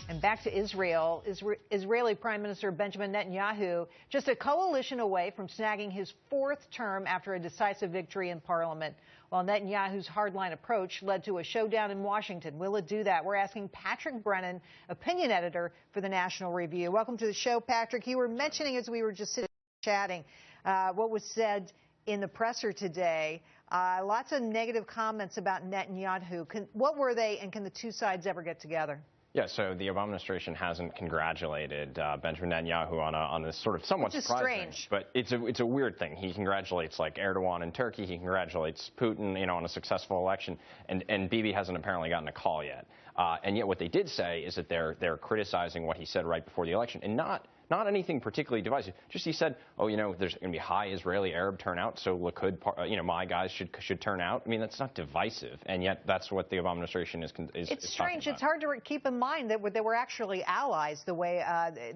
And back to Israel. Israeli Prime Minister Benjamin Netanyahu just a coalition away from snagging his fourth term after a decisive victory in parliament. While Netanyahu's hardline approach led to a showdown in Washington. Will it do that? We're asking Patrick Brennan, opinion editor for the National Review. Welcome to the show, Patrick. You were mentioning as we were just sitting chatting what was said in the presser today. Lots of negative comments about Netanyahu. What were they, and can the two sides ever get together? Yeah, so the Obama administration hasn't congratulated Benjamin Netanyahu on this sort of somewhat surprising, strange. But it's a weird thing. He congratulates like Erdogan in Turkey. He congratulates Putin, on a successful election, and Bibi hasn't apparently gotten a call yet. And yet what they did say is that they're criticizing what he said right before the election, and not anything particularly divisive. Just he said, there's going to be high Israeli-Arab turnout, so Likud, my guys should turn out. I mean, that's not divisive, and yet that's what the Obama administration is It's strange. It's hard to keep in mind that they were actually allies the way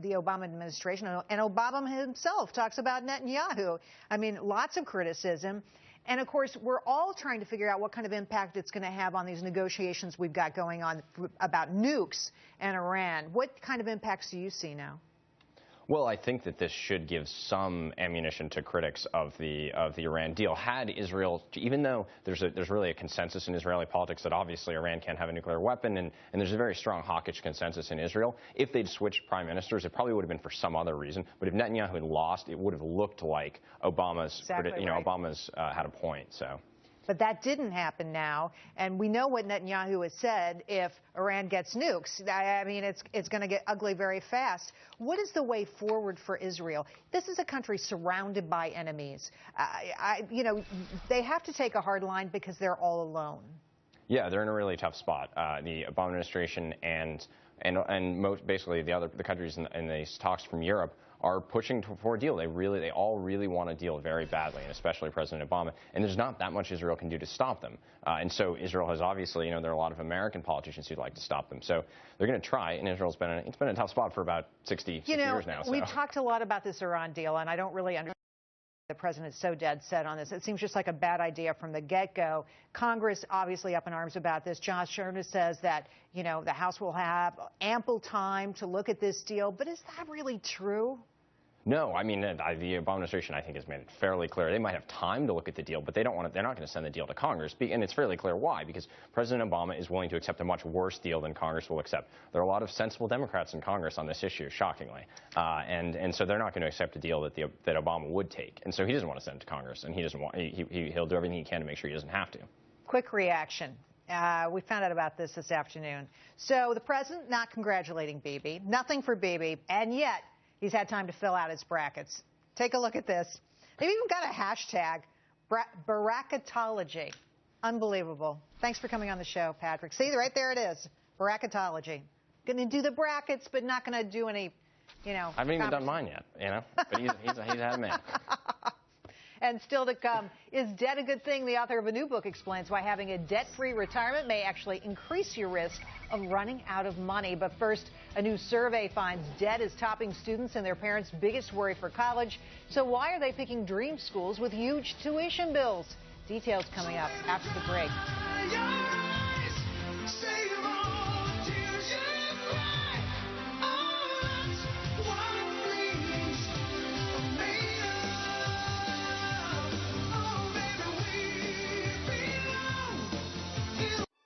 the Obama administration, and Obama himself talks about Netanyahu. I mean, lots of criticism. And, of course, we're all trying to figure out what kind of impact it's going to have on these negotiations we've got going on about nukes and Iran. What kind of impacts do you see now? Well, I think that this should give some ammunition to critics of the Iran deal. Had Israel, even though there's really a consensus in Israeli politics that obviously Iran can't have a nuclear weapon, and there's a very strong hawkish consensus in Israel, if they'd switched prime ministers, it probably would have been for some other reason. But if Netanyahu had lost, it would have looked like Obama's, exactly right. Obama's had a point. So. But that didn't happen now, and we know what Netanyahu has said. If Iran gets nukes, I mean, it's going to get ugly very fast. What is the way forward for Israel? This is a country surrounded by enemies. They have to take a hard line because they're all alone. Yeah, they're in a really tough spot. The Obama administration and basically the countries in these talks from Europe are pushing for a deal. They all really want a deal very badly, and especially President Obama. And there's not that much Israel can do to stop them. And so Israel has obviously, there are a lot of American politicians who'd like to stop them. So they're going to try. And Israel's been in a tough spot for about 60 years now. So. We've talked a lot about this Iran deal, and I don't really understand. The president is so dead set on this. It seems just like a bad idea from the get-go. Congress obviously up in arms about this. Josh Sherman says that, the House will have ample time to look at this deal. But is that really true? No, I mean, the Obama administration, I think, has made it fairly clear. They might have time to look at the deal, but they're not going to send the deal to Congress. And it's fairly clear why, because President Obama is willing to accept a much worse deal than Congress will accept. There are a lot of sensible Democrats in Congress on this issue, shockingly. And so they're not going to accept a deal that Obama would take. And so he doesn't want to send it to Congress, and he doesn't want, he'll do everything he can to make sure he doesn't have to. Quick reaction. We found out about this afternoon. So the president not congratulating Bibi, nothing for Bibi, and yet he's had time to fill out his brackets. Take a look at this. They've even got a hashtag, bracketology. Unbelievable. Thanks for coming on the show, Patrick. See, right there it is, bracketology. Going to do the brackets, but not going to do any, I haven't even done mine yet, but he's had a man. And still to come, is debt a good thing? The author of a new book explains why having a debt-free retirement may actually increase your risk of running out of money. But first, a new survey finds debt is topping students and their parents' biggest worry for college. So why are they picking dream schools with huge tuition bills? Details coming up after the break.